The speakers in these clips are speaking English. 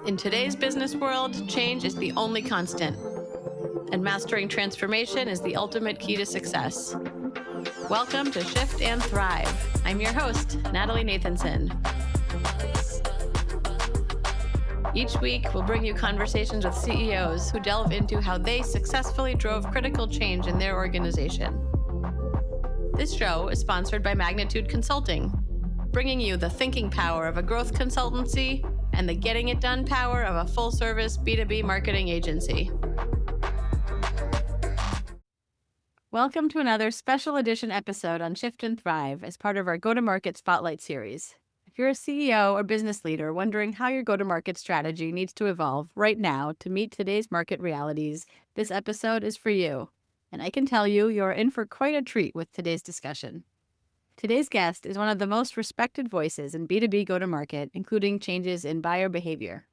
In today's business world, change is the only constant, and mastering transformation is the ultimate key to success. Welcome to Shift and Thrive. I'm your host, Natalie Nathanson. Each week, we'll bring you conversations with CEOs who delve into how they successfully drove critical change in their organization. This show is sponsored by Magnitude Consulting, bringing you the thinking power of a growth consultancy and the getting it done power of a full-service B2B marketing agency. Welcome to another special edition episode on Shift and Thrive as part of our Go-to-Market Spotlight series. If you're a CEO or business leader wondering how your go-to-market strategy needs to evolve right now to meet today's market realities, this episode is for you. And I can tell you, you're in for quite a treat with today's discussion. Today's guest is one of the most respected voices in B2B go-to-market, including changes in buyer behavior.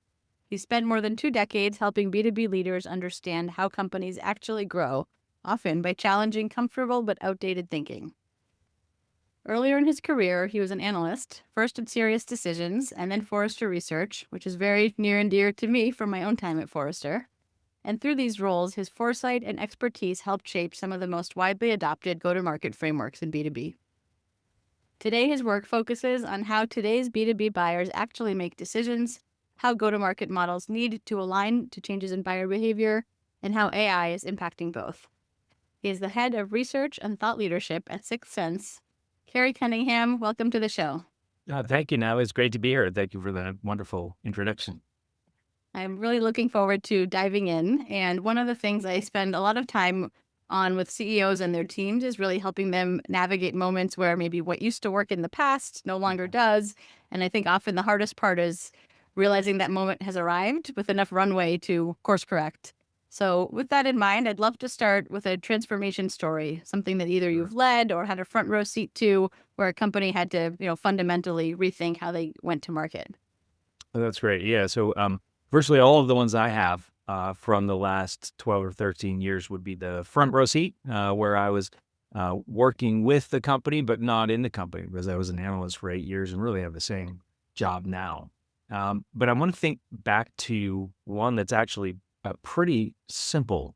He's spent more than 2 decades helping B2B leaders understand how companies actually grow, often by challenging comfortable but outdated thinking. Earlier in his career, he was an analyst, first at Serious Decisions and then Forrester Research, which is very near and dear to me from my own time at Forrester. And through these roles, his foresight and expertise helped shape some of the most widely adopted go-to-market frameworks in B2B. Today, his work focuses on how today's B2B buyers actually make decisions, how go-to-market models need to align to changes in buyer behavior, and how AI is impacting both. He is the head of research and thought leadership at Sixth Sense. Kerry Cunningham, welcome to the show. Thank you, Now. It's great to be here. Thank you for that wonderful introduction. I'm really looking forward to diving in. And one of the things I spend a lot of time on with CEOs and their teams is really helping them navigate moments where maybe what used to work in the past no longer does. And I think often the hardest part is realizing that moment has arrived with enough runway to course correct. So with that in mind, I'd love to start with a transformation story, something that either you've led or had a front row seat to, where a company had to, fundamentally rethink how they went to market. Oh, that's great. Yeah. So virtually all of the ones I have from the last 12 or 13 years would be the front row seat, where I was working with the company, but not in the company, because I was an analyst for 8 years and really have the same job now. But I want to think back to one that's actually a pretty simple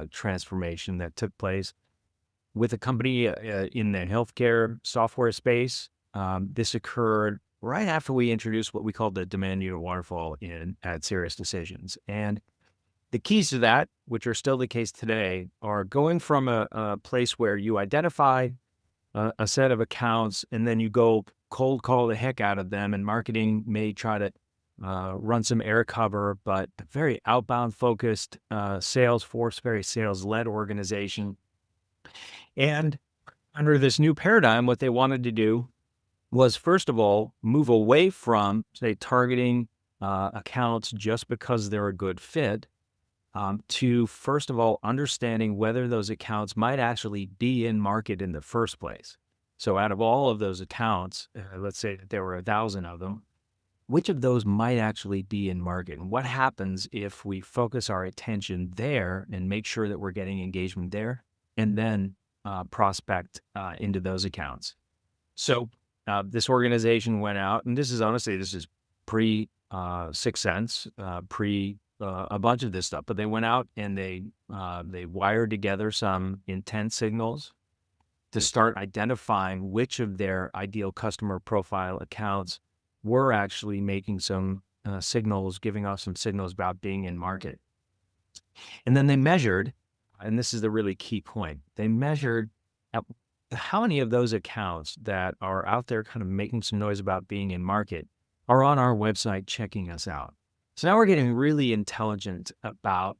transformation that took place with a company in the healthcare software space. This occurred right after we introduced what we call the demand unit waterfall at Serious Decisions. And the keys to that, which are still the case today, are going from a place where you identify a set of accounts and then you go cold call the heck out of them, and marketing may try to run some air cover, but very outbound focused sales force, very sales-led organization. And under this new paradigm, what they wanted to do was, first of all, move away from, say, targeting accounts just because they're a good fit, to, first of all, understanding whether those accounts might actually be in market in the first place. So out of all of those accounts, let's say that there were 1,000 of them, which of those might actually be in market? And what happens if we focus our attention there and make sure that we're getting engagement there, and then prospect into those accounts? So this organization went out, and this is pre Sixth Sense, pre a bunch of this stuff, but they went out and they wired together some intent signals to start identifying which of their ideal customer profile accounts were actually making some signals, giving us some signals about being in market. And then they measured, and this is the really key point, they measured how many of those accounts that are out there kind of making some noise about being in market are on our website checking us out. So now we're getting really intelligent about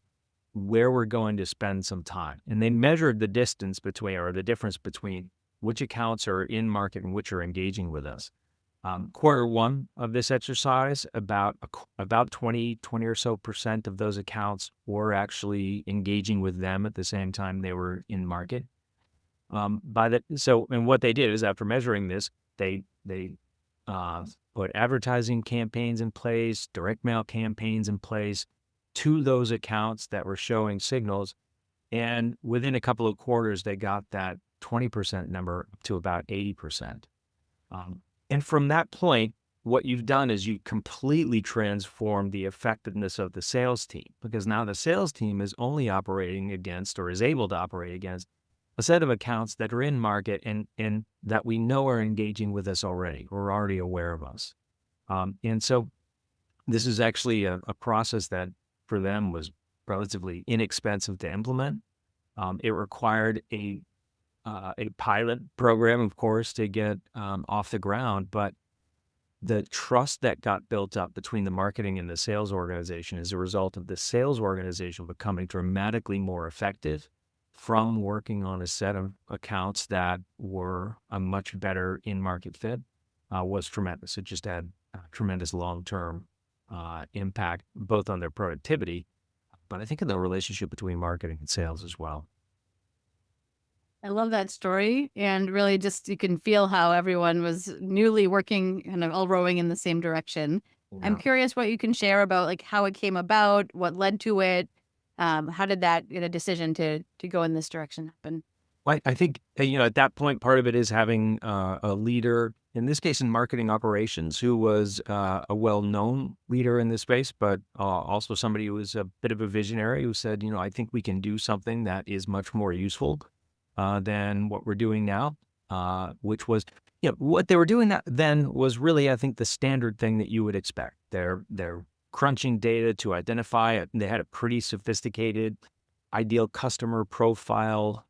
where we're going to spend some time. And they measured the distance between, or the difference between, which accounts are in market and which are engaging with us. Quarter one of this exercise, about 20 or so % of those accounts were actually engaging with them at the same time they were in market. And what they did is, after measuring this, they put advertising campaigns in place, direct mail campaigns in place to those accounts that were showing signals. And within a couple of quarters, they got that 20% number up to about 80%. And from that point, what you've done is you completely transformed the effectiveness of the sales team, because now the sales team is only operating against, or is able to operate against, a set of accounts that are in market and that we know are engaging with us already. We're already aware of us. And so this is actually a process that for them was relatively inexpensive to implement. It required a pilot program, of course, to get off the ground, but the trust that got built up between the marketing and the sales organization as a result of the sales organization becoming dramatically more effective from working on a set of accounts that were a much better in-market fit was tremendous. It just had tremendous long-term impact, both on their productivity, but I think in the relationship between marketing and sales as well. I love that story. And really just you can feel how everyone was newly working and all rowing in the same direction. I'm Yeah. curious what you can share about like how it came about, what led to it. How did that decision to go in this direction happen? Well, I think, at that point, part of it is having a leader, in this case in marketing operations, who was a well-known leader in this space, but also somebody who was a bit of a visionary who said, I think we can do something that is much more useful than what we're doing now, which was, what they were doing then was really, I think, the standard thing that you would expect. They're crunching data to identify it. They had a pretty sophisticated ideal customer profile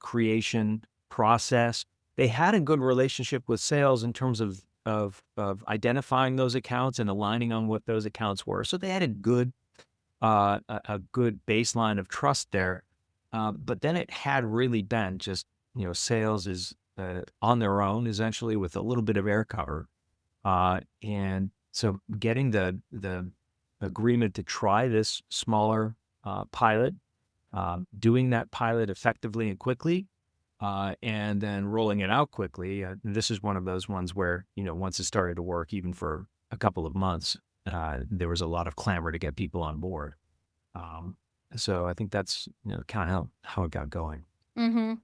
creation process. They had a good relationship with sales in terms of identifying those accounts and aligning on what those accounts were. So they had a good baseline of trust there. But then it had really been just, sales is on their own, essentially, with a little bit of air cover. And so getting the agreement to try this smaller pilot, doing that pilot effectively and quickly, and then rolling it out quickly. This is one of those ones where, once it started to work, even for a couple of months, there was a lot of clamor to get people on board. So I think that's kind of how it got going. Mm-hmm.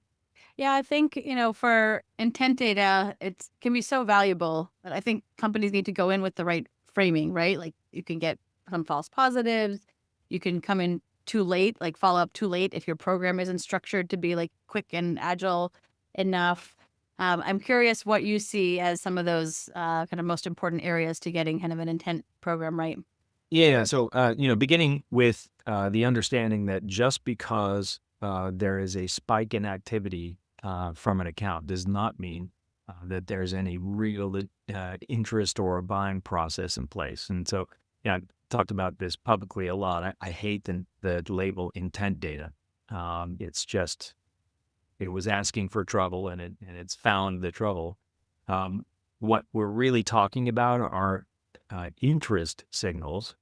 Yeah, I think, for intent data, it can be so valuable, but I think companies need to go in with the right framing, right? Like you can get some false positives. You can come in too late, like follow up too late if your program isn't structured to be like quick and agile enough. I'm curious what you see as some of those kind of most important areas to getting kind of an intent program right. Yeah. So, beginning with the understanding that just because there is a spike in activity from an account does not mean that there's any real interest or a buying process in place. And so, I've talked about this publicly a lot. I hate the label intent data. It's just, it was asking for trouble and it's found the trouble. What we're really talking about are interest signals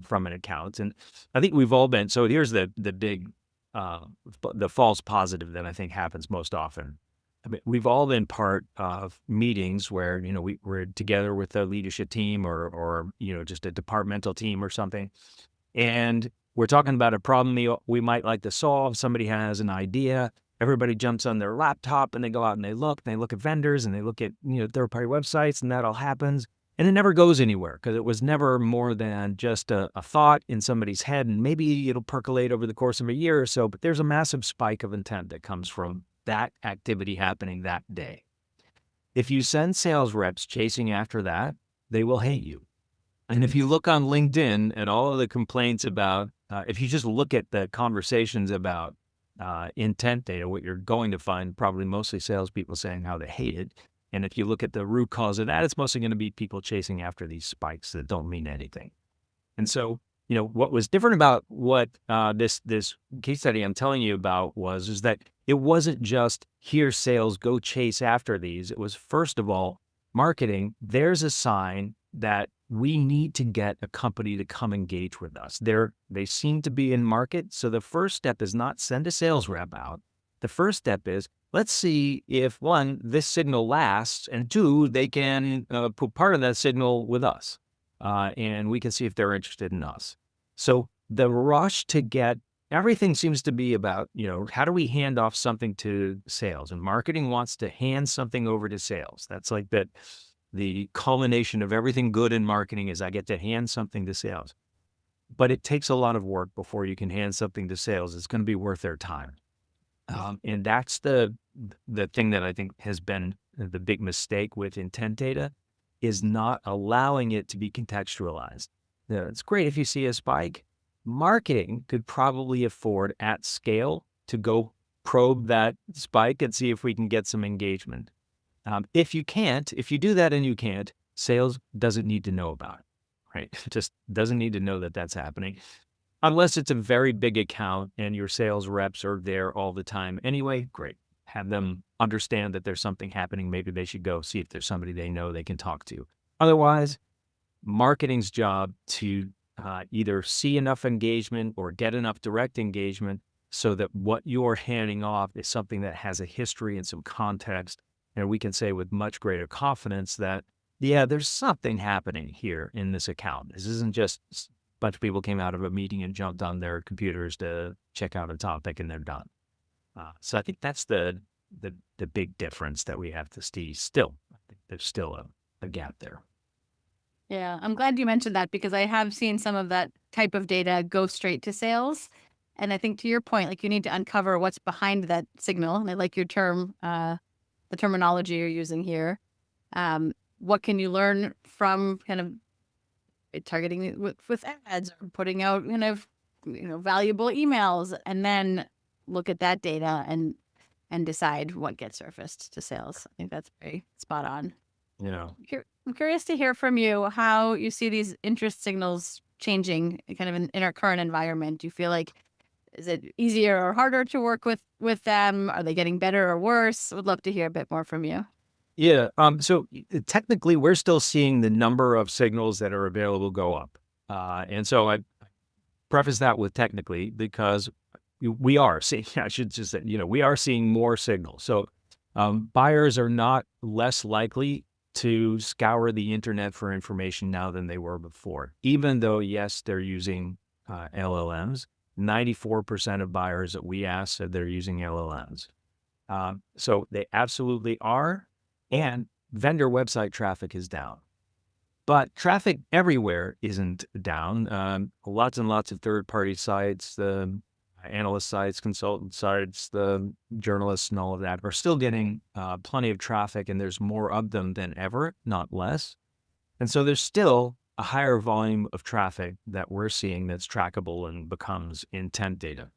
from an account. And I think we've all been, so here's the big, the false positive that I think happens most often. I mean, we've all been part of meetings where, we're together with a leadership team or just a departmental team or something. And we're talking about a problem we might like to solve. Somebody has an idea. Everybody jumps on their laptop and they go out and they look at vendors and they look at, third-party websites, and that all happens. And it never goes anywhere because it was never more than just a thought in somebody's head. And maybe it'll percolate over the course of a year or so, but there's a massive spike of intent that comes from that activity happening that day. If you send sales reps chasing after that, they will hate you. And if you look on LinkedIn at all of the complaints about, if you just look at the conversations about intent data, what you're going to find probably mostly salespeople saying how they hate it. And if you look at the root cause of that, it's mostly going to be people chasing after these spikes that don't mean anything. And so, what was different about what this case study I'm telling you about is that it wasn't just here sales, go chase after these. It was, first of all, marketing. There's a sign that we need to get a company to come engage with us. They seem to be in market. So the first step is not send a sales rep out. The first step is, let's see if, one, this signal lasts, and two, they can put part of that signal with us, and we can see if they're interested in us. So the rush to get, everything seems to be about, how do we hand off something to sales? And marketing wants to hand something over to sales. That's like that. the culmination of everything good in marketing is I get to hand something to sales. But it takes a lot of work before you can hand something to sales. It's going to be worth their time. And that's the thing that I think has been the big mistake with intent data is not allowing it to be contextualized. It's great if you see a spike. Marketing could probably afford at scale to go probe that spike and see if we can get some engagement. If you do that and you can't, sales doesn't need to know about it, right? Just doesn't need to know that that's happening. Unless it's a very big account and your sales reps are there all the time anyway, great. Have them understand that there's something happening. Maybe they should go see if there's somebody they know they can talk to. Otherwise, marketing's job to either see enough engagement or get enough direct engagement so that what you're handing off is something that has a history and some context. And we can say with much greater confidence that, yeah, there's something happening here in this account. This isn't just bunch of people came out of a meeting and jumped on their computers to check out a topic and they're done. So I think that's the big difference that we have to see still. I think there's still a gap there. Yeah, I'm glad you mentioned that because I have seen some of that type of data go straight to sales. And I think to your point, like you need to uncover what's behind that signal. And I like your term, the terminology you're using here. What can you learn from kind of targeting it with ads or putting out valuable emails, and then look at that data and decide what gets surfaced to sales. I think that's very spot on. I'm curious to hear from you how you see these interest signals changing kind of in our current environment. Do you feel like, is it easier or harder to work with them? Are they getting better or worse? Would love to hear a bit more from you. Yeah. So technically, we're still seeing the number of signals that are available go up. And so I preface that with technically because we are seeing, I should just say, we are seeing more signals. So buyers are not less likely to scour the internet for information now than they were before. Even though, yes, they're using LLMs, 94% of buyers that we asked said they're using LLMs. So they absolutely are. And vendor website traffic is down. But traffic everywhere isn't down. Lots and lots of third-party sites, the analyst sites, consultant sites, the journalists and all of that are still getting plenty of traffic, and there's more of them than ever, not less. And so there's still a higher volume of traffic that we're seeing that's trackable and becomes intent data.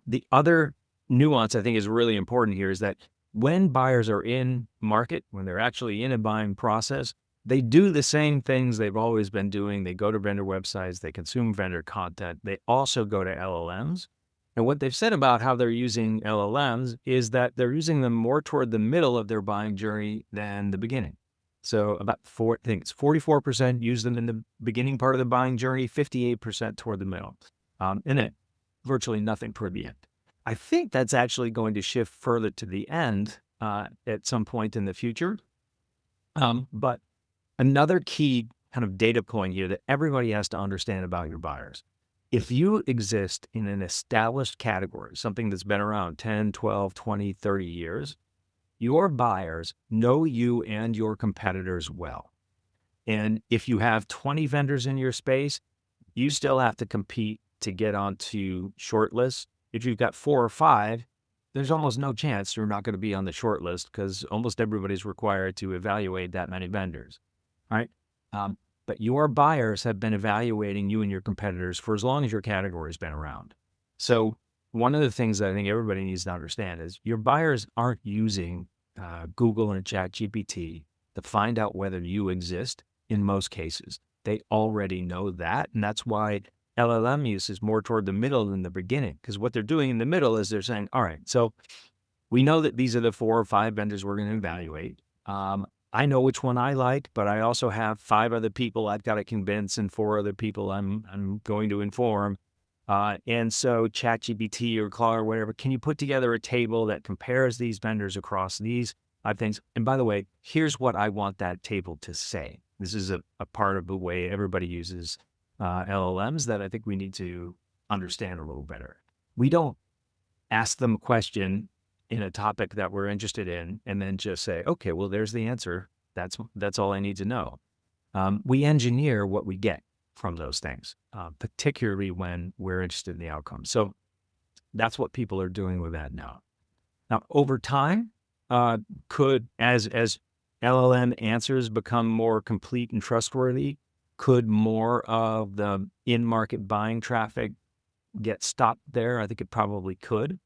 The other nuance I think is really important here is that when buyers are in market, when they're actually in a buying process, they do the same things they've always been doing. They go to vendor websites, they consume vendor content. They also go to LLMs. And what they've said about how they're using LLMs is that they're using them more toward the middle of their buying journey than the beginning. So about 44% use them in the beginning part of the buying journey, 58% toward the middle, and then virtually nothing toward the end. I think that's actually going to shift further to the end at some point in the future. But another key kind of data point here that everybody has to understand about your buyers. If you exist in an established category, something that's been around 10, 12, 20, 30 years, your buyers know you and your competitors well. And if you have 20 vendors in your space, you still have to compete to get onto shortlists. If you've got 4 or 5, there's almost no chance you're not going to be on the short list because almost everybody's required to evaluate that many vendors, right? But your buyers have been evaluating you and your competitors for as long as your category has been around. So one of the things that I think everybody needs to understand is your buyers aren't using Google and ChatGPT to find out whether you exist in most cases. They already know that, and that's why LLM use is more toward the middle than the beginning, because what they're doing in the middle is they're saying, all right, so we know that these are the 4 or 5 vendors we're going to evaluate. I know which one I like, but I also have 5 other people I've got to convince and 4 other people I'm going to inform. And so ChatGPT or Claude or whatever, can you put together a table that compares these vendors across these 5 things? And by the way, here's what I want that table to say. This is a part of the way everybody uses LLMs that I think we need to understand a little better. We don't ask them a question in a topic that we're interested in and then just say, okay, well, there's the answer. That's all I need to know. We engineer what we get from those things, particularly when we're interested in the outcome. So that's what people are doing with that now. Now, over time, could as LLM answers become more complete and trustworthy, could more of the in-market buying traffic get stopped there? I think it probably could,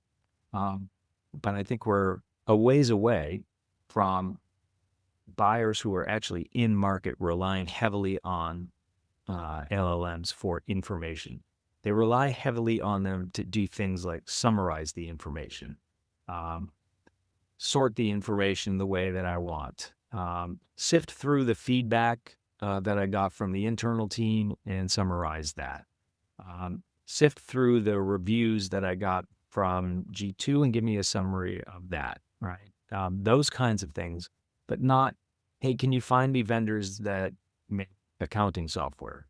but I think we're a ways away from buyers who are actually in market relying heavily on LLMs for information. They rely heavily on them to do things like summarize the information, um, sort the information the way that I want, sift through the feedback that I got from the internal team and summarize that. Sift through the reviews that I got from G2 and give me a summary of that, right? Those kinds of things, but not, hey, can you find me vendors that make accounting software?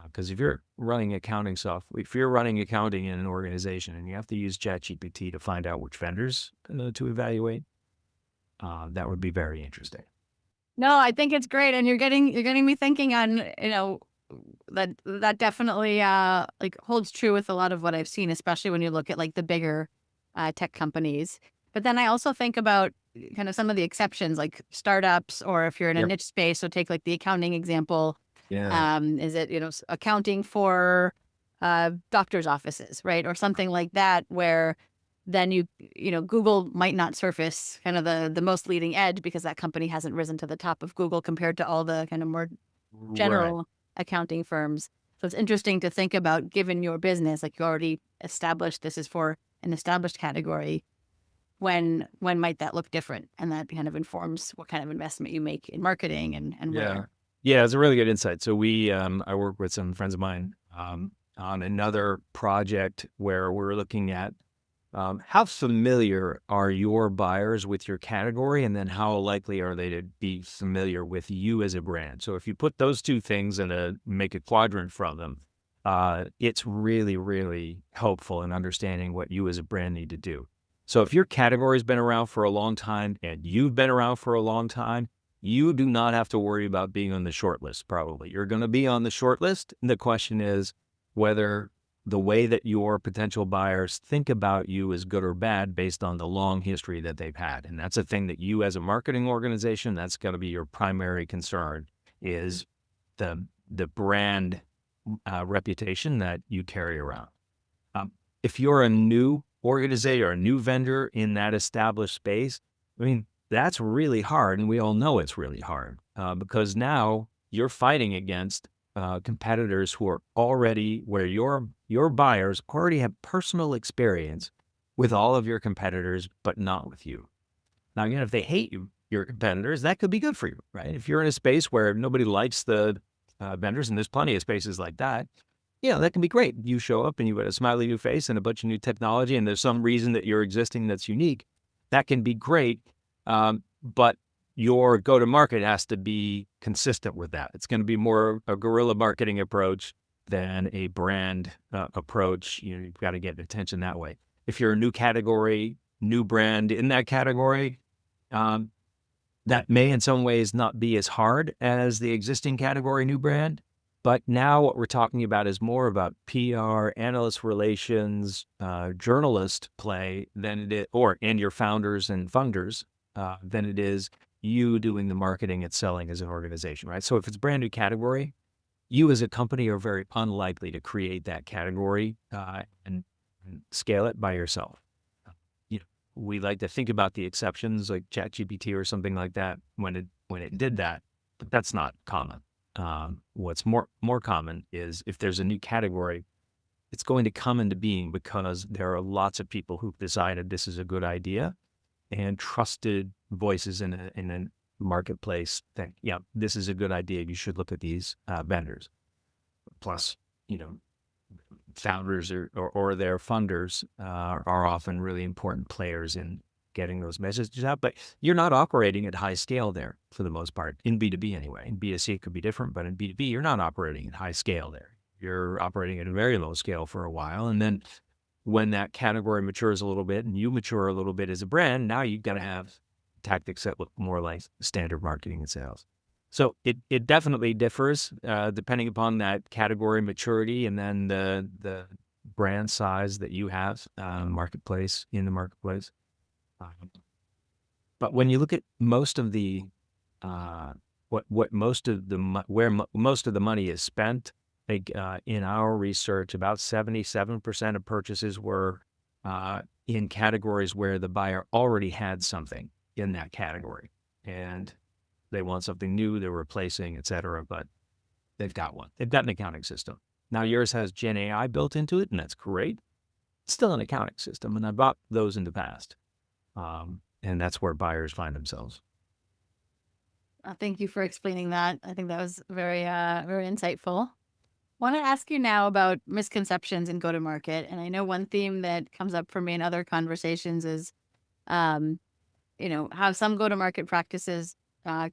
Because if you're running if you're running accounting in an organization and you have to use ChatGPT to find out which vendors to evaluate, that would be very interesting. No, I think it's great, and you're getting me thinking on, that definitely like holds true with a lot of what I've seen, especially when you look at like the bigger tech companies. But then I also think about kind of some of the exceptions, like startups, or if you're in a Yep. niche space. So take like the accounting example. Yeah. Is it accounting for doctors' offices, right, or something like that, where then Google might not surface kind of the most leading edge because that company hasn't risen to the top of Google compared to all the kind of more Right. general accounting firms. So it's interesting to think about, given your business, like you already established this is for an established category, when might that look different? And that kind of informs what kind of investment you make in marketing and Yeah. where. Yeah, it's a really good insight. So I work with some friends of mine on another project where we're looking at how familiar are your buyers with your category, and then how likely are they to be familiar with you as a brand? So if you put those two things make a quadrant from them, it's really, really helpful in understanding what you as a brand need to do. So if your category's been around for a long time and you've been around for a long time, you do not have to worry about being on the short list, probably. You're going to be on the short list. And the question is whether the way that your potential buyers think about you is good or bad based on the long history that they've had. And that's a thing that you as a marketing organization, that's got to be your primary concern, is the brand reputation that you carry around. If you're a new organization or a new vendor in that established space, I mean, that's really hard. And we all know it's really hard because now you're fighting against competitors who are already where your buyers already have personal experience with all of your competitors, but not with you. Now, again, if they hate your competitors, that could be good for you, right? If you're in a space where nobody likes the vendors, and there's plenty of spaces like that, yeah, that can be great. You show up and you've got a smiley new face and a bunch of new technology, and there's some reason that you're existing that's unique. That can be great. But your go-to-market has to be consistent with that. It's going to be more a guerrilla marketing approach than a brand approach. You've got to get attention that way. If you're a new category, new brand in that category, that may in some ways not be as hard as the existing category new brand. But now what we're talking about is more about PR, analyst relations, journalist play than it is, and your founders and funders than it is you doing the marketing and selling as an organization, right? So if it's a brand new category, you as a company are very unlikely to create that category and scale it by yourself. We like to think about the exceptions like ChatGPT or something like that when it did that, but that's not common. What's more common is if there's a new category, it's going to come into being because there are lots of people who've decided this is a good idea and trusted voices in a marketplace that, yeah, this is a good idea. You should look at these vendors. Plus, founders or their funders are often really important players in getting those messages out, but you're not operating at high scale there for the most part, in B2B anyway. In B2C, it could be different, but in B2B, you're not operating at high scale there. You're operating at a very low scale for a while. And then when that category matures a little bit and you mature a little bit as a brand, now you've got to have tactics that look more like standard marketing and sales. So it definitely differs depending upon that category maturity and then the brand size that you have, marketplace in the marketplace. Um, but when you look at most of the what most of the most of the money is spent, like in our research, about 77% of purchases were in categories where the buyer already had something in that category, and they want something new, they're replacing, et cetera, but they've got one. They've got an accounting system. Now yours has Gen AI built into it, and that's great. It's still an accounting system, and I bought those in the past. And that's where buyers find themselves. Thank you for explaining that. I think that was very insightful. Want to ask you now about misconceptions in go-to-market. And I know one theme that comes up for me in other conversations is, um, how some go-to-market practices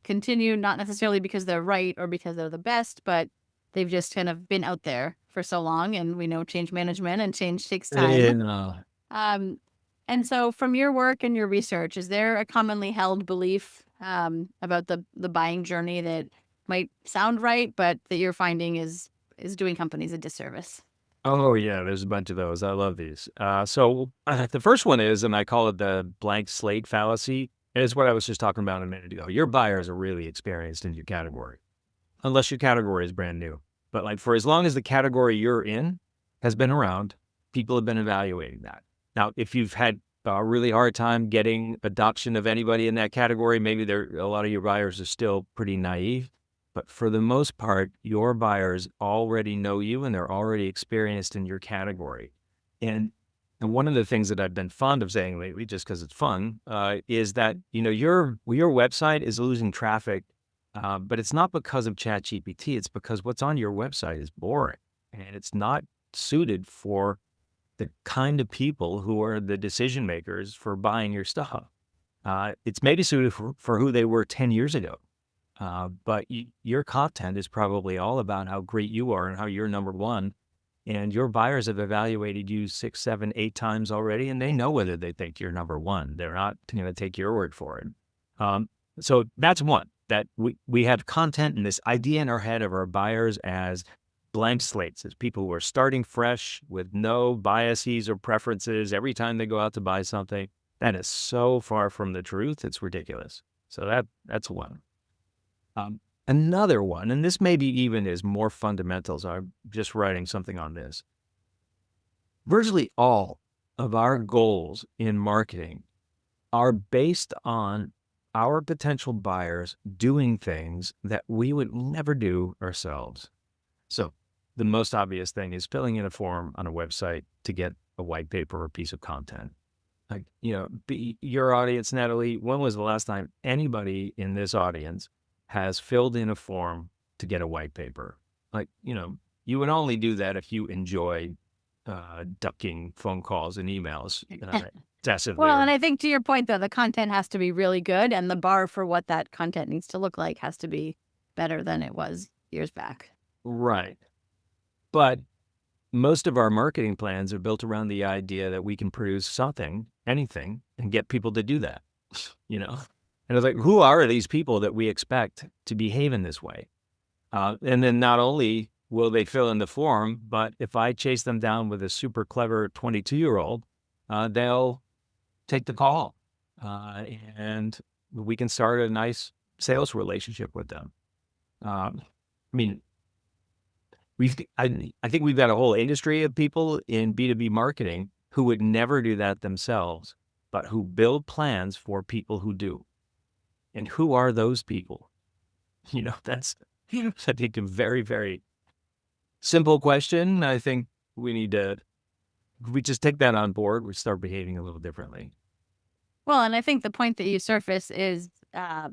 continue, not necessarily because they're right or because they're the best, but they've just kind of been out there for so long. And we know change management and change takes time. And, Um, and so from your work and your research, is there a commonly held belief about the buying journey that might sound right, but that you're finding is doing companies a disservice? oh yeah, there's a bunch of those. I love these. The first one is, and I call it the blank slate fallacy, is what I was just talking about a minute ago. Your buyers are really experienced in your category, unless your category is brand new. But like for as long as the category you're in has been around, people have been evaluating that. Now, if you've had a really hard time getting adoption of anybody in that category, maybe a lot of your buyers are still pretty naive. But for the most part, your buyers already know you and they're already experienced in your category. And one of the things that I've been fond of saying lately, just because it's fun, is that your website is losing traffic, but it's not because of ChatGPT. It's because what's on your website is boring and it's not suited for the kind of people who are the decision makers for buying your stuff. It's maybe suited for who they were 10 years ago. But your content is probably all about how great you are and how you're number one. And your buyers have evaluated you 6, 7, 8 times already, and they know whether they think you're number one. They're not going to take your word for it. So that's one, that we have content and this idea in our head of our buyers as blank slates, as people who are starting fresh with no biases or preferences every time they go out to buy something. That is so far from the truth. It's ridiculous. So that's one. Another one, and this maybe even is more fundamental, so I'm just writing something on this. Virtually all of our goals in marketing are based on our potential buyers doing things that we would never do ourselves. So the most obvious thing is filling in a form on a website to get a white paper or piece of content. Like, your audience, Natalie, when was the last time anybody in this audience has filled in a form to get a white paper? Like, you would only do that if you enjoy ducking phone calls and emails excessively. Well, and I think to your point, though, the content has to be really good, and the bar for what that content needs to look like has to be better than it was years back. Right. But most of our marketing plans are built around the idea that we can produce something, anything, and get people to do that, And it's like, who are these people that we expect to behave in this way? And then not only will they fill in the form, but if I chase them down with a super clever 22-year-old, they'll take the call. And we can start a nice sales relationship with them. I mean, I think we've got a whole industry of people in B2B marketing who would never do that themselves, but who build plans for people who do. And who are those people? That's, I think, a very, very simple question. I think we just take that on board, we start behaving a little differently. Well, and I think the point that you surface is, right,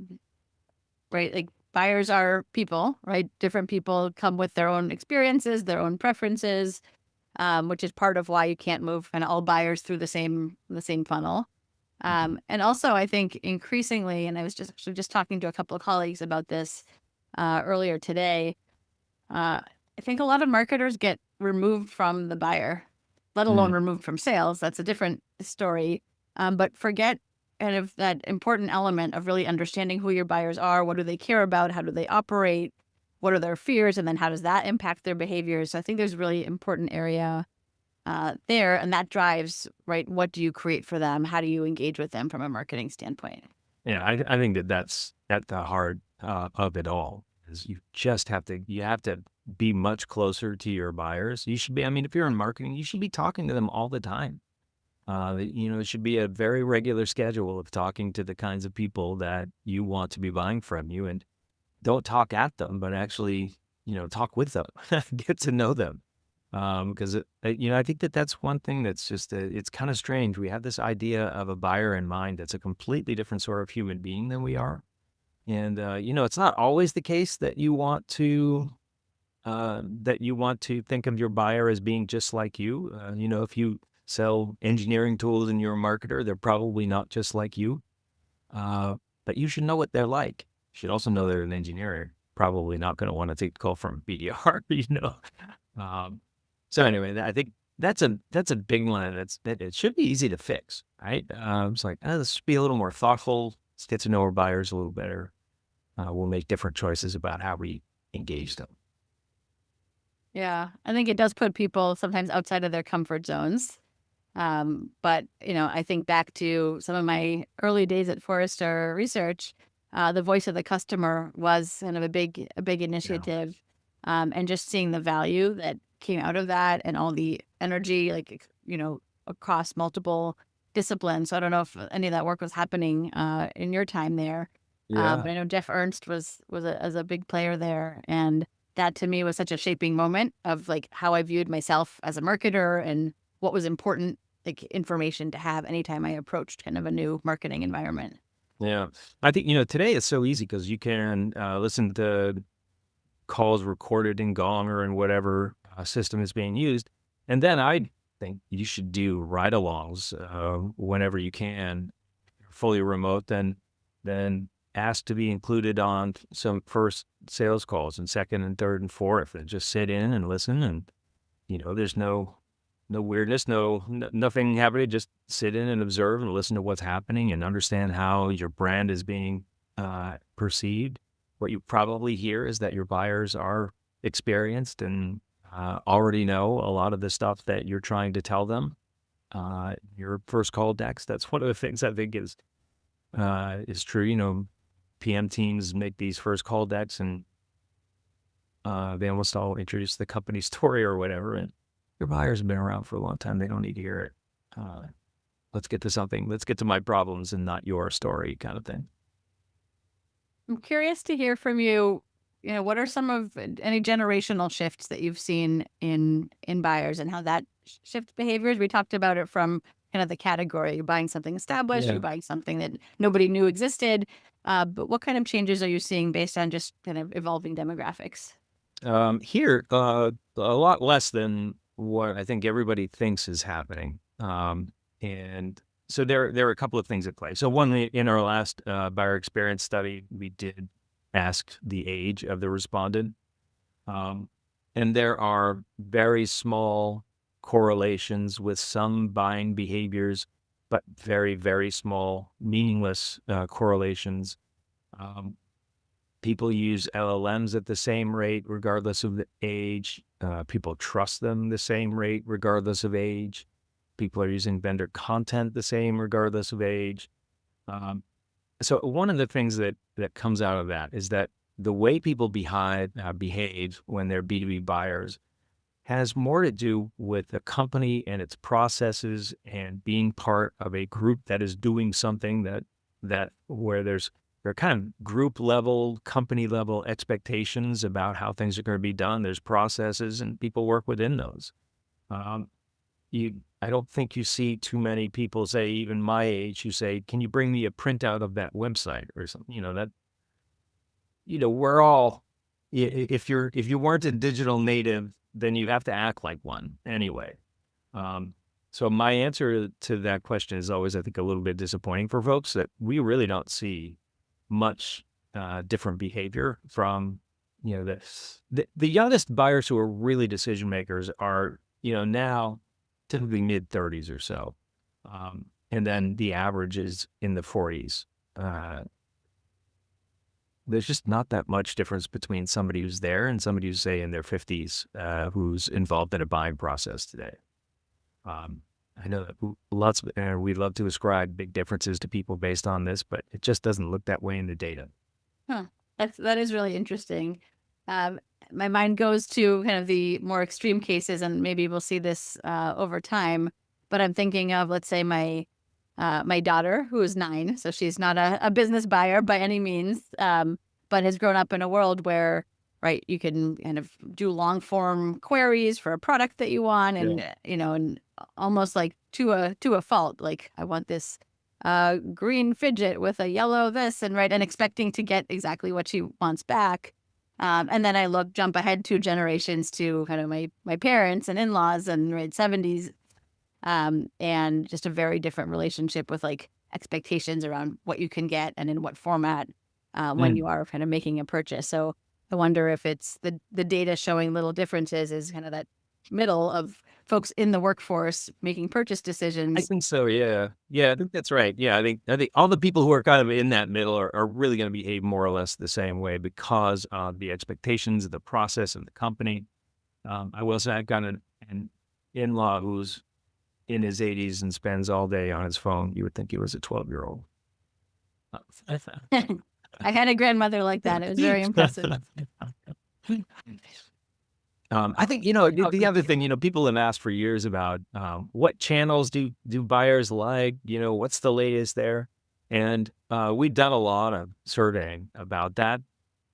like buyers are people, right? Different people come with their own experiences, their own preferences, which is part of why you can't move kind of all buyers through the same funnel. And also, I think increasingly, and I was just talking to a couple of colleagues about this earlier today. I think a lot of marketers get removed from the buyer, let alone removed from sales. That's a different story. But forget kind of that important element of really understanding who your buyers are, what do they care about, how do they operate, what are their fears, and then how does that impact their behaviors. So I think there's a really important area there, and that drives, right, what do you create for them? How do you engage with them from a marketing standpoint? Yeah, I think that that's at the heart of it all. Is you have to be much closer to your buyers. You should be. I mean, if you're in marketing, you should be talking to them all the time. It should be a very regular schedule of talking to the kinds of people that you want to be buying from you, and don't talk at them, but actually, talk with them, get to know them. Because I think that that's one thing that's just it's kind of strange. We have this idea of a buyer in mind that's a completely different sort of human being than we are, and it's not always the case that you want to think of your buyer as being just like you. If you sell engineering tools and you're a marketer, they're probably not just like you. But you should know what they're like. You should also know they're an engineer. Probably not going to want to take the call from BDR, Um, so anyway, I think that's a big one. And it should be easy to fix, right? It's like, let's be a little more thoughtful. Let's get to know our buyers a little better. We'll make different choices about how we engage them. Yeah, I think it does put people sometimes outside of their comfort zones. But I think back to some of my early days at Forrester Research, the voice of the customer was kind of a big Yeah. initiative, and just seeing the value that came out of that and all the energy, like across multiple disciplines. So I don't know if any of that work was happening in your time there, Yeah. but I know Jeff Ernst was as a big player there, and that to me was such a shaping moment of like how I viewed myself as a marketer and what was important like information to have anytime I approached kind of a new marketing environment. Yeah. I think, today it's so easy because you can listen to calls recorded in Gong or in whatever system is being used. And then I think you should do ride-alongs whenever you can, fully remote, then ask to be included on some first sales calls and second and third and fourth, and just sit in and listen. And there's no weirdness, nothing happening. Just sit in and observe and listen to what's happening and understand how your brand is being perceived. What you probably hear is that your buyers are experienced and already know a lot of the stuff that you're trying to tell them. Your first call decks, that's one of the things I think is true. PM teams make these first call decks, and they almost all introduce the company story or whatever. And your buyers have been around for a long time. They don't need to hear it. Uh, let's get to something. Let's get to my problems and not your story, kind of thing. I'm curious to hear from you. What are some of any generational shifts that you've seen in buyers and how that shifts behaviors? We talked about it from kind of the category. You're buying something established, you're Yeah. buying something that nobody knew existed. But what kind of changes are you seeing based on just kind of evolving demographics? Here, a lot less than what I think everybody thinks is happening. And so there are a couple of things at play. So one, in our last buyer experience study, we did ask the age of the respondent. Um, and there are very small correlations with some buying behaviors, but very, very small, meaningless correlations. Um, People use LLMs at the same rate, regardless of the age. People trust them the same rate, regardless of age. People are using vendor content the same, regardless of age. Um, so one of the things that comes out of that is that the way people behave when they're B2B buyers has more to do with the company and its processes and being part of a group that is doing something that where there are kind of group level, company level expectations about how things are going to be done. There's processes and people work within those. Um, I don't think you see too many people, say even my age, who say, "Can you bring me a printout of that website or something?" We're all, if you weren't a digital native, then you have to act like one anyway. Um, so my answer to that question is always, I think, a little bit disappointing for folks, that we really don't see much different behavior from, the youngest buyers who are really decision makers are, now typically mid 30s or so. and then the average is in the 40s. There's just not that much difference between somebody who's there and somebody who's, say, in their 50s, who's involved in a buying process today. I know that we love to ascribe big differences to people based on this, but it just doesn't look that way in the data. Huh. That is really interesting. My mind goes to kind of the more extreme cases, and maybe we'll see this over time. But I'm thinking of, let's say, my daughter, who is 9, so she's not a business buyer by any means, but has grown up in a world where, right, you can kind of do long form queries for a product that you want, and and almost like to a fault, like I want this green fidget with a yellow this, and right, and expecting to get exactly what she wants back. And then I jump ahead 2 generations to kind of my parents and in-laws and right 70s, and just a very different relationship with like expectations around what you can get and in what format when you are kind of making a purchase. So I wonder if it's the data showing little differences is kind of that middle of folks in the workforce making purchase I decisions. think so. Yeah. Yeah. I think that's right. Yeah. I think all the people who are kind of in that middle are really going to behave more or less the same way because of the expectations of the process of the company. I will say I've got an in-law who's in his 80s and spends all day on his phone. You would think he was a 12-year-old. I had a grandmother like that. It was very impressive. I think, the other thing, people have asked for years about what channels do buyers like, what's the latest there? And we've done a lot of surveying about that.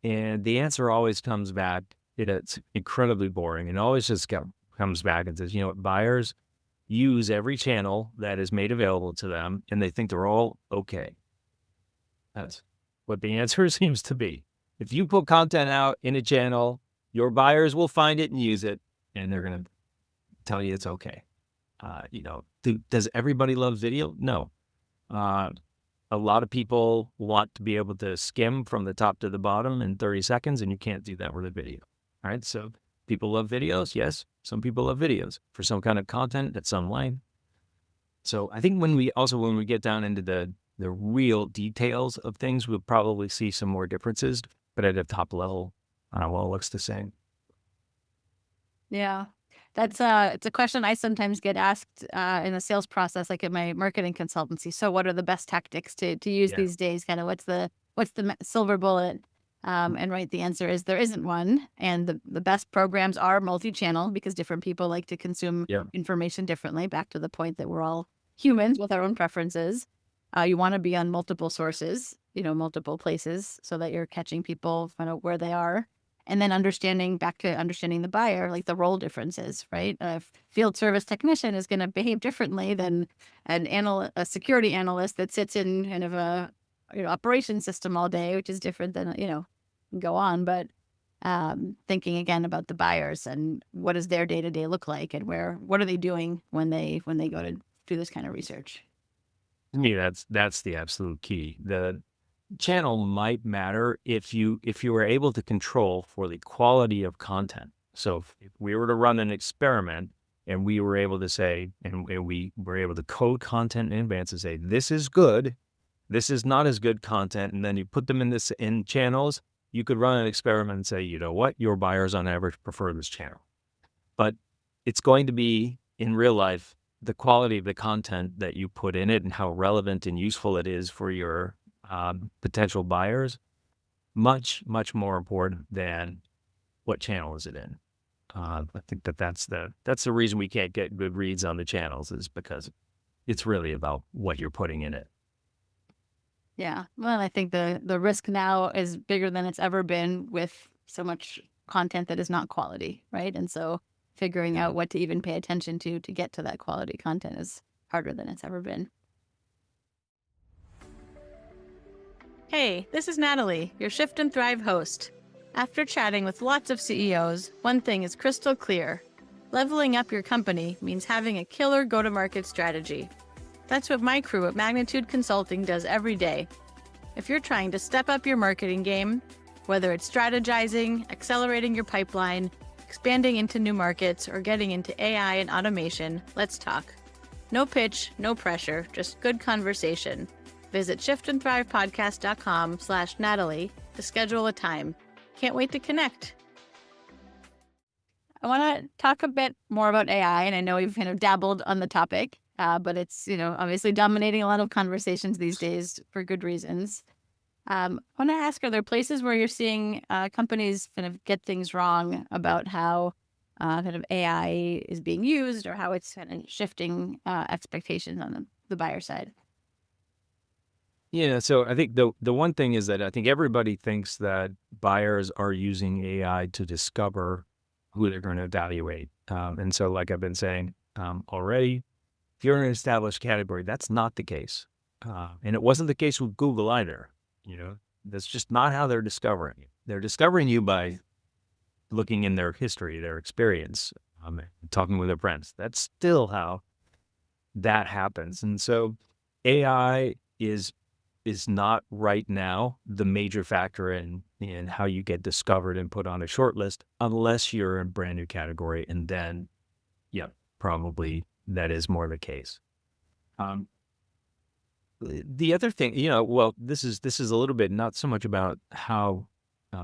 And the answer always comes back, it's incredibly boring and always just comes back and says, buyers use every channel that is made available to them and they think they're all okay. That's what the answer seems to be. If you put content out in a channel, your buyers will find it and use it, and they're going to tell you it's okay. Does everybody love video? No. A lot of people want to be able to skim from the top to the bottom in 30 seconds, and you can't do that with a video. All right. So people love videos. Yes. Some people love videos for some kind of content at some length. So I think when we get down into the real details of things, we'll probably see some more differences, but at a top level, it looks the same. Yeah. It's a question I sometimes get asked in the sales process, like at my marketing consultancy. So what are the best tactics to use these days? Kind of what's the silver bullet? And right, the answer is there isn't one. And the best programs are multi-channel because different people like to consume information differently. Back to the point that we're all humans with our own preferences. You want to be on multiple sources, multiple places so that you're catching people kind of where they are. And then understanding the buyer, like the role differences, right? A field service technician is going to behave differently than a security analyst that sits in kind of a operation system all day, which is different than, go on. But thinking again about the buyers and what does their day-to-day look like and what are they doing when they go to do this kind of research? To me, that's the absolute key. The channel might matter if you were able to control for the quality of content. So if we were to run an experiment and we were able to say, and we were able to code content in advance and say, this is good, this is not as good content, and then you put them in channels, you could run an experiment and say, you know what, your buyers on average prefer this channel. But it's going to be, in real life, the quality of the content that you put in it and how relevant and useful it is for your potential buyers, much, much more important than what channel is it in. I think that's the reason we can't get good reads on the channels is because it's really about what you're putting in it. Yeah. Well, I think the risk now is bigger than it's ever been with so much content that is not quality, right? And so figuring out what to even pay attention to get to that quality content is harder than it's ever been. Hey, this is Natalie, your Shift and Thrive host. After chatting with lots of CEOs, one thing is crystal clear. Leveling up your company means having a killer go-to-market strategy. That's what my crew at Magnitude Consulting does every day. If you're trying to step up your marketing game, whether it's strategizing, accelerating your pipeline, expanding into new markets, or getting into AI and automation, let's talk. No pitch, no pressure, just good conversation. Visit shiftandthrivepodcast.com/Natalie to schedule a time. Can't wait to connect. I want to talk a bit more about AI, and I know we've kind of dabbled on the topic, but it's, obviously dominating a lot of conversations these days for good reasons. I want to ask, are there places where you're seeing companies kind of get things wrong about how kind of AI is being used or how it's kind of shifting expectations on the buyer side? Yeah, so I think the one thing is that I think everybody thinks that buyers are using AI to discover who they're going to evaluate. And so, like I've been saying already, if you're in an established category, that's not the case. And it wasn't the case with Google either. That's just not how they're discovering you. They're discovering you by looking in their history, their experience, talking with their friends. That's still how that happens. And so AI is not right now the major factor in how you get discovered and put on a short list, unless you're in a brand new category. And then, yeah, probably that is more the case. The other thing, well, this is a little bit not so much about how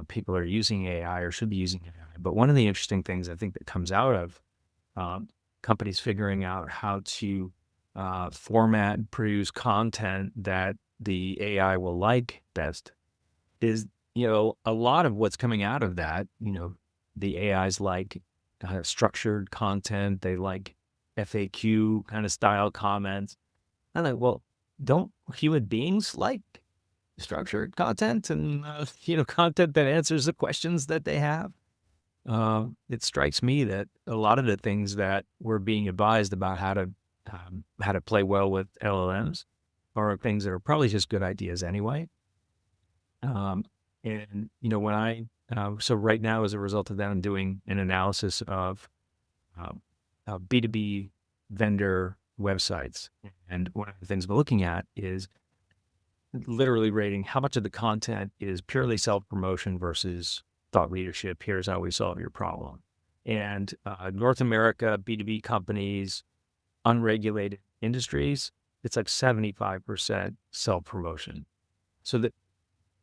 people are using AI or should be using AI, but one of the interesting things I think that comes out of companies figuring out how to format and produce content that the AI will like best is, a lot of what's coming out of that, the AIs like structured content, they like FAQ kind of style comments. I'm like, well, don't human beings like structured content and, content that answers the questions that they have? It strikes me that a lot of the things that we're being advised about how to play well with LLMs are things that are probably just good ideas anyway. And when so right now, as a result of that, I'm doing an analysis of B2B vendor websites. And one of the things we're looking at is literally rating how much of the content is purely self-promotion versus thought leadership. Here's how we solve your problem. And North America, B2B companies, unregulated industries, it's like 75% self-promotion. So that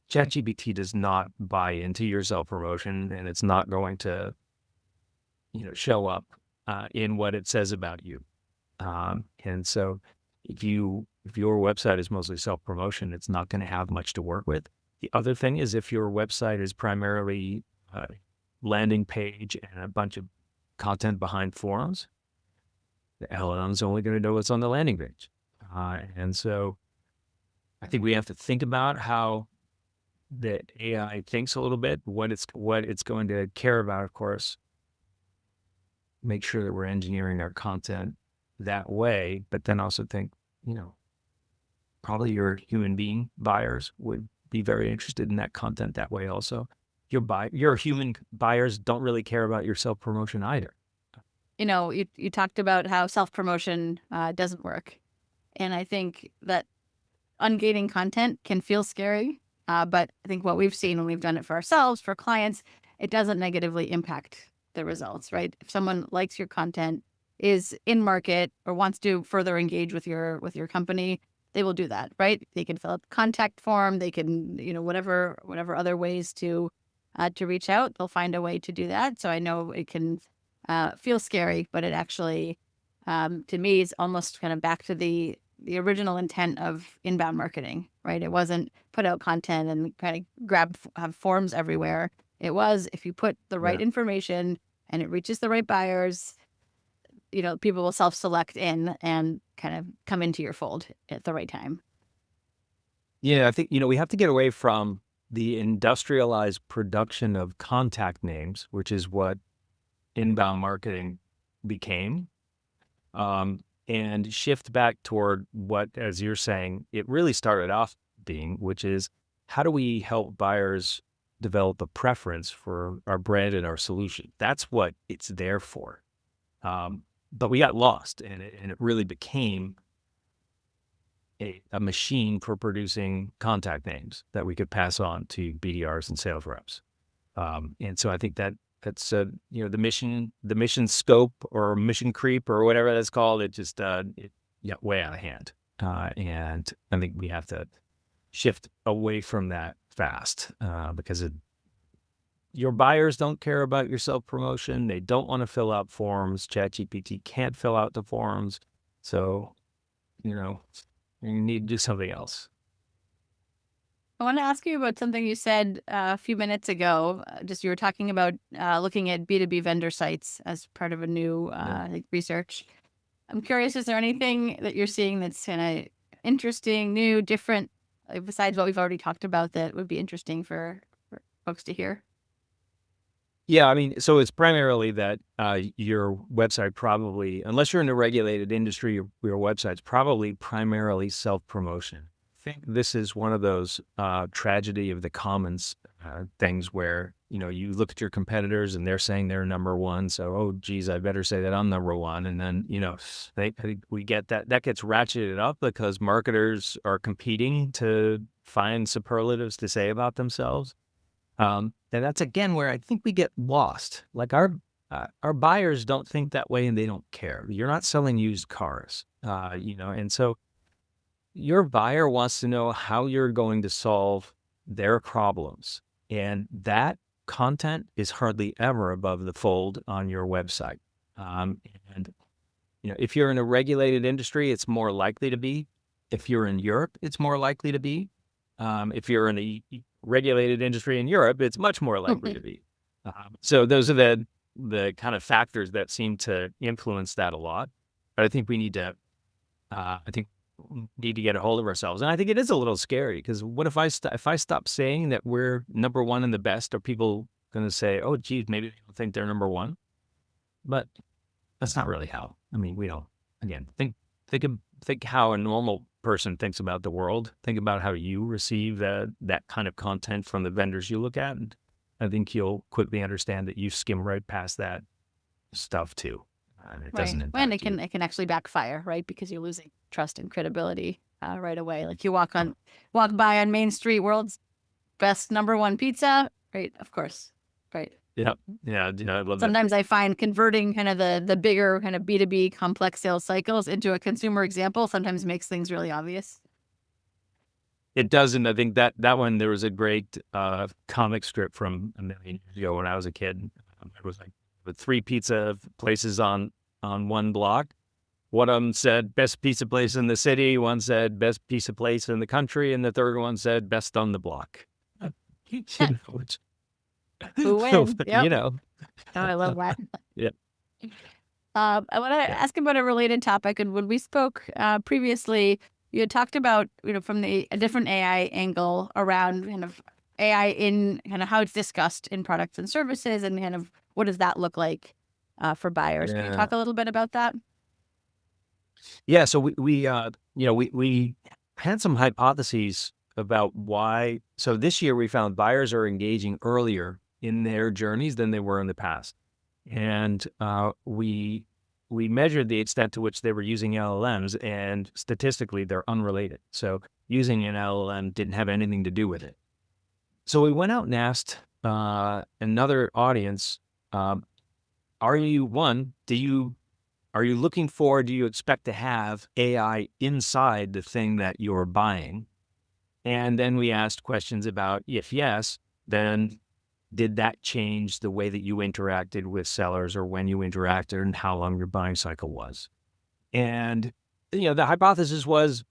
ChatGPT does not buy into your self-promotion, and it's not going to, show up in what it says about you. And so if your website is mostly self-promotion, it's not going to have much to work with. The other thing is, if your website is primarily landing page and a bunch of content behind forums, the LLM's only going to know what's on the landing page. And so I think we have to think about how the AI thinks a little bit, what it's going to care about, of course. Make sure that we're engineering our content that way, but then also think, probably your human being buyers would be very interested in that content that way also. Your human buyers don't really care about your self-promotion either. You talked about how self-promotion doesn't work. And I think that ungating content can feel scary. But I think what we've seen when we've done it for ourselves, for clients, it doesn't negatively impact the results, right? If someone likes your content, is in market, or wants to further engage with your company, they will do that, right? They can fill out the contact form. They can, whatever other ways to reach out, they'll find a way to do that. So I know it can feel scary, but it actually, to me, is almost kind of back to the original intent of inbound marketing, right? It wasn't put out content and kind of have forms everywhere. It was, if you put the right information and it reaches the right buyers, people will self-select in and kind of come into your fold at the right time. Yeah, I think, we have to get away from the industrialized production of contact names, which is what inbound marketing became, and shift back toward what, as you're saying, it really started off being, which is, how do we help buyers develop a preference for our brand and our solution? That's what it's there for. But we got lost, and it really became a machine for producing contact names that we could pass on to BDRs and sales reps. And so I think that's the mission scope or mission creep or whatever that's called. It just way out of hand. And I think we have to shift away from that fast because your buyers don't care about your self-promotion. They don't want to fill out forms. ChatGPT can't fill out the forms. So, you need to do something else. I want to ask you about something you said a few minutes ago. You were talking about looking at B2B vendor sites as part of a new research. I'm curious, is there anything that you're seeing that's kind of interesting, new, different, besides what we've already talked about, that would be interesting for folks to hear? Yeah, I mean, so it's primarily that your website probably, unless you're in a regulated industry, your website's probably primarily self-promotion. I think this is one of those tragedy of the commons things where, you look at your competitors and they're saying they're number one. So, oh, geez, I better say that I'm number one. And then, I think we get that gets ratcheted up because marketers are competing to find superlatives to say about themselves. And that's again where I think we get lost. Like our buyers don't think that way, and they don't care. You're not selling used cars, and so your buyer wants to know how you're going to solve their problems, and that content is hardly ever above the fold on your website. And if you're in a regulated industry, it's more likely to be. If you're in Europe, it's more likely to be. If you're in a regulated industry in Europe, it's much more likely to be. So those are the kind of factors that seem to influence that a lot. But I think we need to, get a hold of ourselves. And I think it is a little scary because what if I stop saying that we're number one and the best? Are people going to say, oh, geez, maybe they don't think they're number one? But that's not really how. I mean, we don't. Again, think how a normal person thinks about the world. Think about how you receive that kind of content from the vendors you look at, and I think you'll quickly understand that you skim right past that stuff too, and it doesn't impact And you. it can actually backfire, right? Because you're losing trust and credibility right away. Like you walk by on Main Street, world's best number one pizza, right? Of course, right. Yeah, I love that. Sometimes I find converting kind of the bigger kind of B2B complex sales cycles into a consumer example sometimes makes things really obvious. It does, and I think that one, there was a great comic strip from a million years ago when I was a kid. It was like with 3 pizza places on one block. One of them said best pizza place in the city, one said best pizza place in the country, and the third one said best on the block. Which, Who wins? Yep. Oh, I love that. Yeah. I want to ask about a related topic. And when we spoke previously, you had talked about, from a different AI angle around kind of AI in kind of how it's discussed in products and services and kind of what does that look like for buyers. Can you talk a little bit about that? Yeah. So we had some hypotheses about why. So this year we found buyers are engaging earlier in their journeys than they were in the past. And we measured the extent to which they were using LLMs, and statistically, they're unrelated. So using an LLM didn't have anything to do with it. So we went out and asked another audience, are you looking for, do you expect to have AI inside the thing that you're buying? And then we asked questions about, if yes, then did that change the way that you interacted with sellers or when you interacted and how long your buying cycle was? And, the hypothesis was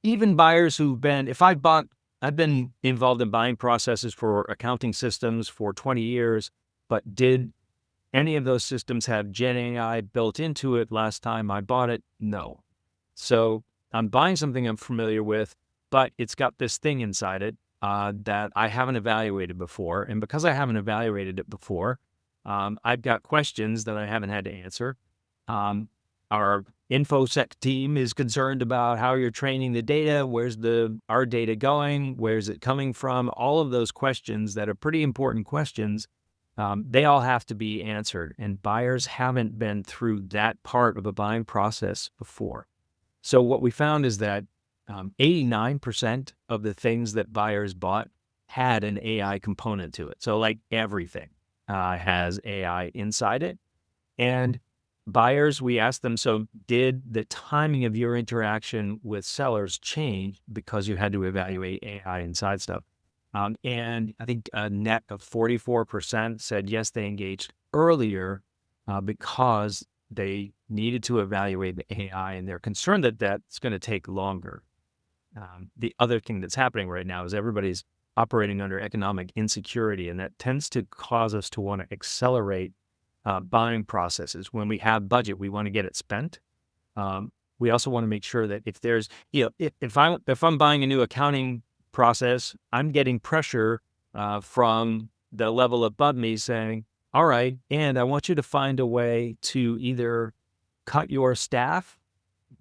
even buyers I've been involved in buying processes for accounting systems for 20 years, but did any of those systems have Gen AI built into it last time I bought it? No. So I'm buying something I'm familiar with, but it's got this thing inside it that I haven't evaluated before. And because I haven't evaluated it before, I've got questions that I haven't had to answer. Our InfoSec team is concerned about how you're training the data. Where's our data going? Where's it coming from? All of those questions that are pretty important questions, they all have to be answered. And buyers haven't been through that part of a buying process before. So what we found is that 89% of the things that buyers bought had an AI component to it. So like everything has AI inside it. And Buyers, we ask them, so did the timing of your interaction with sellers change because you had to evaluate AI inside stuff? And I think a net of 44% said yes, they engaged earlier because they needed to evaluate the AI, and they're concerned that that's going to take longer. The other thing that's happening right now is everybody's operating under economic insecurity, and that tends to cause us to want to accelerate buying processes. When we have budget, we want to get it spent. We also want to make sure that if there's, if I'm buying a new accounting process, I'm getting pressure from the level above me saying, all right, and I want you to find a way to either cut your staff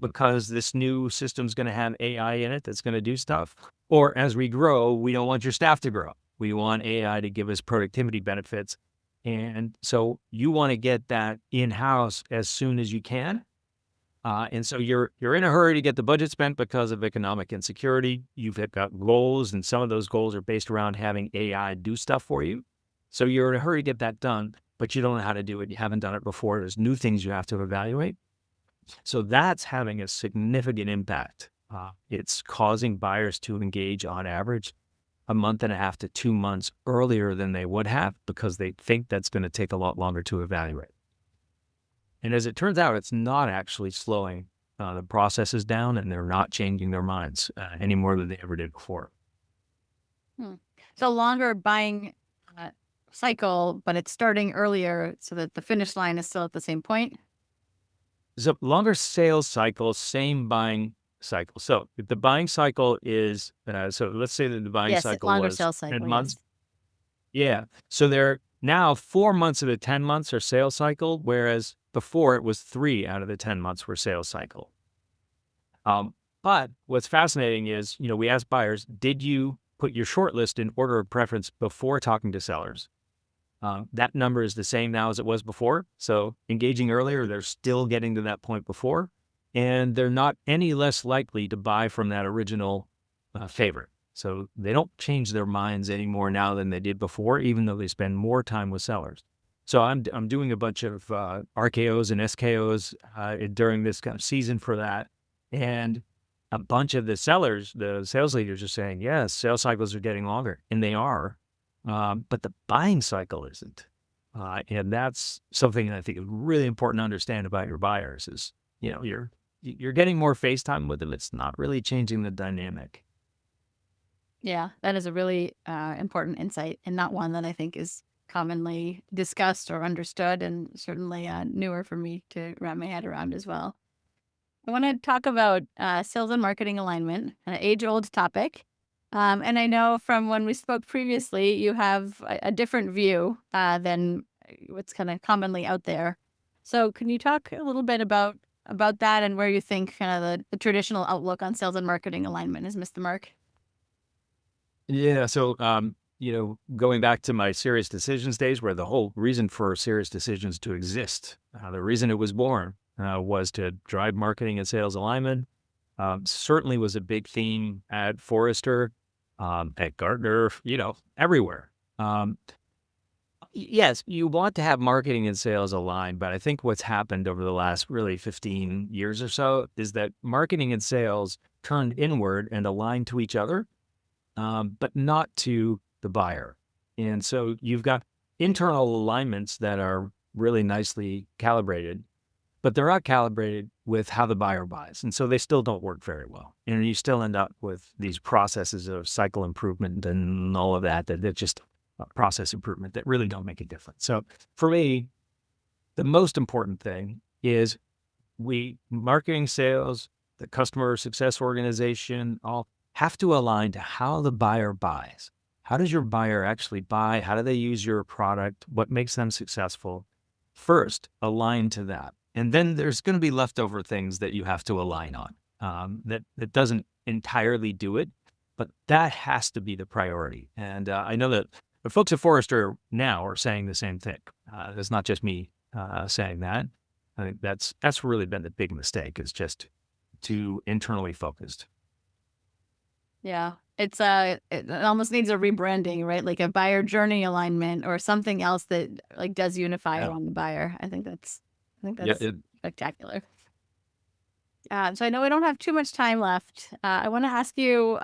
because this new system's going to have AI in it that's going to do stuff, or as we grow, we don't want your staff to grow. We want AI to give us productivity benefits. And so you want to get that in-house as soon as you can. And so you're in a hurry to get the budget spent because of economic insecurity. You've got goals, and some of those goals are based around having AI do stuff for you. So you're in a hurry to get that done, but you don't know how to do it. You haven't done it before. There's new things you have to evaluate. So that's having a significant impact. It's causing buyers to engage on average a month and a half to 2 months earlier than they would have because they think that's going to take a lot longer to evaluate. And as it turns out, it's not actually slowing the processes down, and they're not changing their minds any more than they ever did before. So longer buying cycle, but it's starting earlier so that the finish line is still at the same point. So longer sales cycle, same buying cycle. So if the buying cycle is, so let's say that the buying cycle longer was sales cycle, 10 months. yes. Yeah. So they're now 4 months of the 10 months are sales cycle, whereas before it was 3 out of the 10 months were sales cycle. But what's fascinating is, we ask buyers, did you put your short list in order of preference before talking to sellers? That number is the same now as it was before. So engaging earlier, they're still getting to that point before, and they're not any less likely to buy from that original favorite. So they don't change their minds any more now than they did before, even though they spend more time with sellers. So I'm doing a bunch of RKOs and SKOs during this kind of season for that. And a bunch of the sellers, the sales leaders are saying, yes, sales cycles are getting longer, and they are. But the buying cycle isn't. And that's something that I think is really important to understand about your buyers is, you're getting more face time with them. It's not really changing the dynamic. Yeah, that is a really important insight, and not one that I think is commonly discussed or understood, and certainly newer for me to wrap my head around as well. I want to talk about sales and marketing alignment, an age-old topic. And I know from when we spoke previously, you have a different view than what's kind of commonly out there. So can you talk a little bit about that and where you think kind of the traditional outlook on sales and marketing alignment has missed the mark? Yeah. So, going back to my Serious Decisions days, where the whole reason for Serious Decisions to exist, the reason it was born was to drive marketing and sales alignment. Certainly was a big theme at Forrester, at Gartner, everywhere. Yes, you want to have marketing and sales aligned, but I think what's happened over the last really 15 years or so is that marketing and sales turned inward and aligned to each other, but not to the buyer. And so you've got internal alignments that are really nicely calibrated, but they're not calibrated with how the buyer buys. And so they still don't work very well. And you still end up with these processes of cycle improvement and all of that they're just process improvement that really don't make a difference. So for me, the most important thing is marketing, sales, the customer success organization, all have to align to how the buyer buys. How does your buyer actually buy? How do they use your product? What makes them successful? First, align to that. And then there's going to be leftover things that you have to align on that doesn't entirely do it, but that has to be the priority. And I know that the folks at Forrester now are saying the same thing. It's not just me saying that. I think that's really been the big mistake, is just too internally focused. Yeah, it's it almost needs a rebranding, right? Like a buyer journey alignment or something else that like does unify Yeah. around the buyer. I think that's I think Yeah. that's spectacular. So I know we don't have too much time left. I want to ask you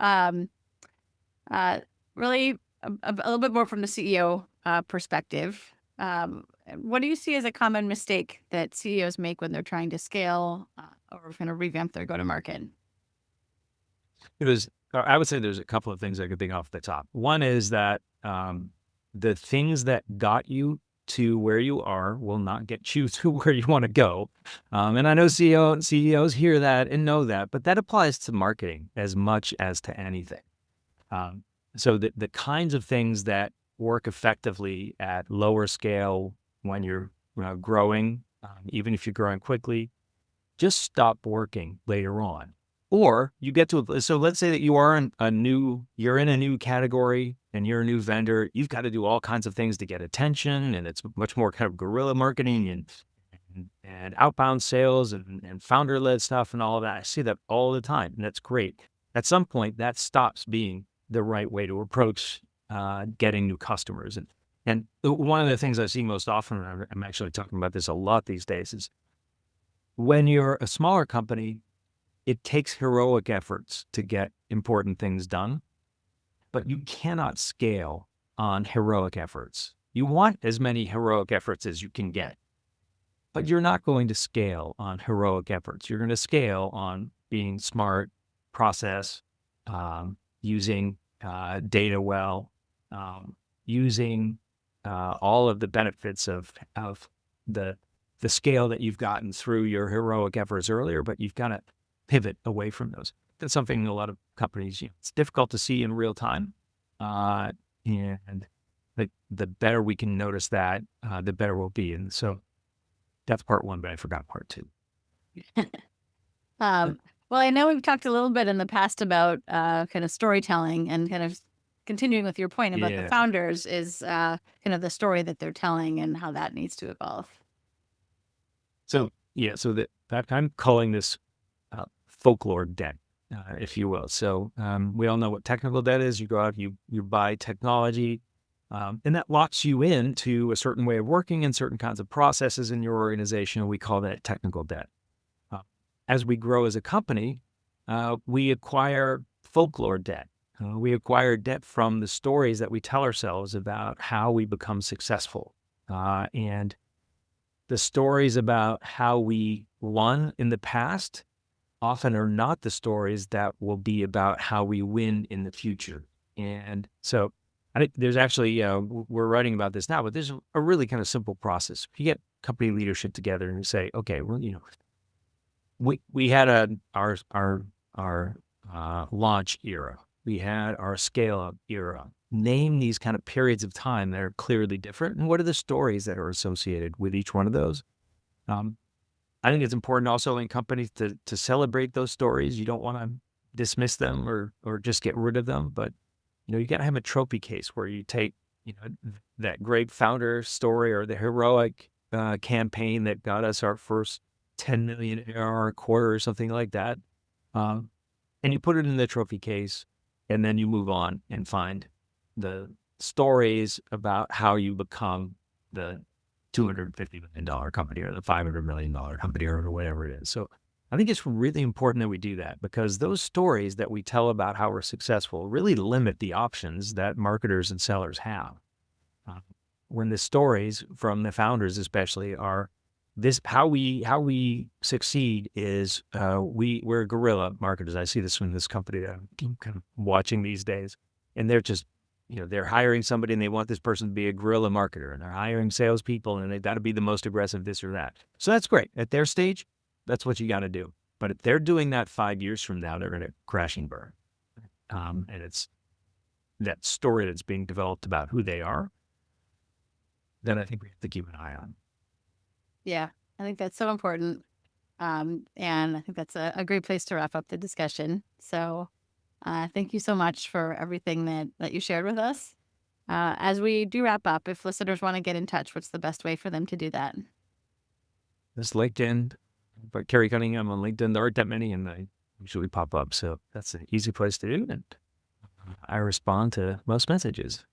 really a little bit more from the CEO perspective. What do you see as a common mistake that CEOs make when they're trying to scale or kind of revamp their go-to-market? I would say there's a couple of things I could think off the top. One is that the things that got you to where you are will not get you to where you want to go. And I know CEOs hear that and know that, but that applies to marketing as much as to anything. So the kinds of things that work effectively at lower scale when you're growing, even if you're growing quickly, just stop working later on. Or you get to, so let's say that you are you're in a new category and you're a new vendor. You've got to do all kinds of things to get attention, and it's much more kind of guerrilla marketing and outbound sales and founder-led stuff and all of that. I see that all the time, and that's great. At some point, that stops being the right way to approach getting new customers. And one of the things I see most often, and I'm actually talking about this a lot these days, is when you're a smaller company, it takes heroic efforts to get important things done, but you cannot scale on heroic efforts. You want as many heroic efforts as you can get, but you're not going to scale on heroic efforts. You're going to scale on being smart, process, using data well, using all of the benefits of the scale that you've gotten through your heroic efforts earlier, but you've got to pivot away from those. That's something a lot of companies, it's difficult to see in real time. And the better we can notice that, the better we'll be. And so that's part one, but I forgot part two. Well, I know we've talked a little bit in the past about kind of storytelling and kind of continuing with your point about the founders is kind of the story that they're telling and how that needs to evolve. So that I'm calling this folklore debt, if you will. So we all know what technical debt is. You go out, you buy technology, and that locks you into a certain way of working and certain kinds of processes in your organization. We call that technical debt. As we grow as a company, we acquire folklore debt. We acquire debt from the stories that we tell ourselves about how we become successful. And the stories about how we won in the past often are not the stories that will be about how we win in the future. And so I think there's actually, we're writing about this now, but there's a really kind of simple process. If you get company leadership together and you say, okay, well, we had our launch era. We had our scale up era. Name these kind of periods of time that are clearly different. And what are the stories that are associated with each one of those? I think it's important also in companies to celebrate those stories. You don't want to dismiss them or just get rid of them, but you got to have a trophy case where you take that great founder story or the heroic campaign that got us our first 10 million ARR quarter or something like that, and you put it in the trophy case, and then you move on and find the stories about how you become the $250 million company or the $500 million company or whatever it is. So I think it's really important that we do that because those stories that we tell about how we're successful really limit the options that marketers and sellers have. When the stories from the founders especially are this, how we succeed is we're guerrilla marketers. I see this in this company that I'm kind of watching these days, and they're just they're hiring somebody and they want this person to be a guerrilla marketer, and they're hiring salespeople and they've got to be the most aggressive this or that. So that's great. At their stage, that's what you got to do. But if they're doing that 5 years from now, they're going to crash and burn. And it's that story that's being developed about who they are that I think we have to keep an eye on. Yeah, I think that's so important. And I think that's a great place to wrap up the discussion. So thank you so much for everything that you shared with us. As we do wrap up, if listeners want to get in touch, what's the best way for them to do that? This LinkedIn, but Kerry Cunningham on LinkedIn, there aren't that many, and I usually pop up. So that's an easy place to do, and I respond to most messages.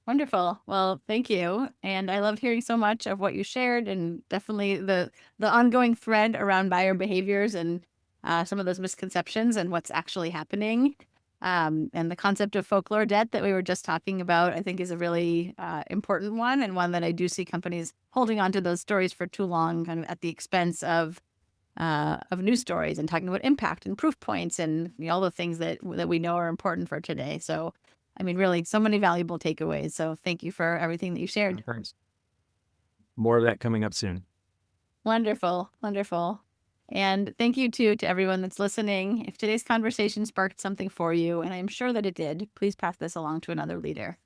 Wonderful. Well, thank you. And I loved hearing so much of what you shared, and definitely the ongoing thread around buyer behaviors and some of those misconceptions and what's actually happening. And the concept of folklore debt that we were just talking about, I think, is a really important one, and one that I do see companies holding on to those stories for too long, kind of at the expense of news stories and talking about impact and proof points and all the things that we know are important for today. So, I mean, really, so many valuable takeaways. So, thank you for everything that you shared. Thanks. More of that coming up soon. Wonderful, wonderful. And thank you too to everyone that's listening. If today's conversation sparked something for you, and I'm sure that it did, please pass this along to another leader.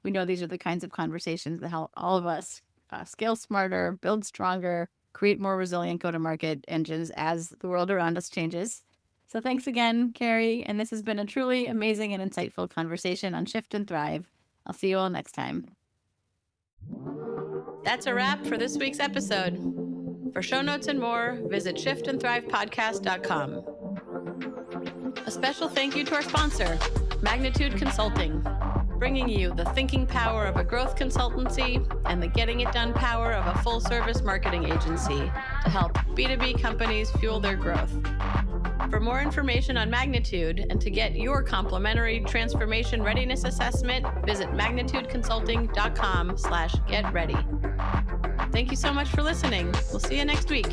We know these are the kinds of conversations that help all of us scale smarter, build stronger, create more resilient go-to-market engines as the world around us changes. So thanks again, Kerry. And this has been a truly amazing and insightful conversation on Shift and Thrive. I'll see you all next time. That's a wrap for this week's episode. For show notes and more, visit shiftandthrivepodcast.com. A special thank you to our sponsor, Magnitude Consulting, bringing you the thinking power of a growth consultancy and the getting it done power of a full-service marketing agency to help B2B companies fuel their growth. For more information on Magnitude and to get your complimentary transformation readiness assessment, visit magnitudeconsulting.com/getready. Thank you so much for listening. We'll see you next week.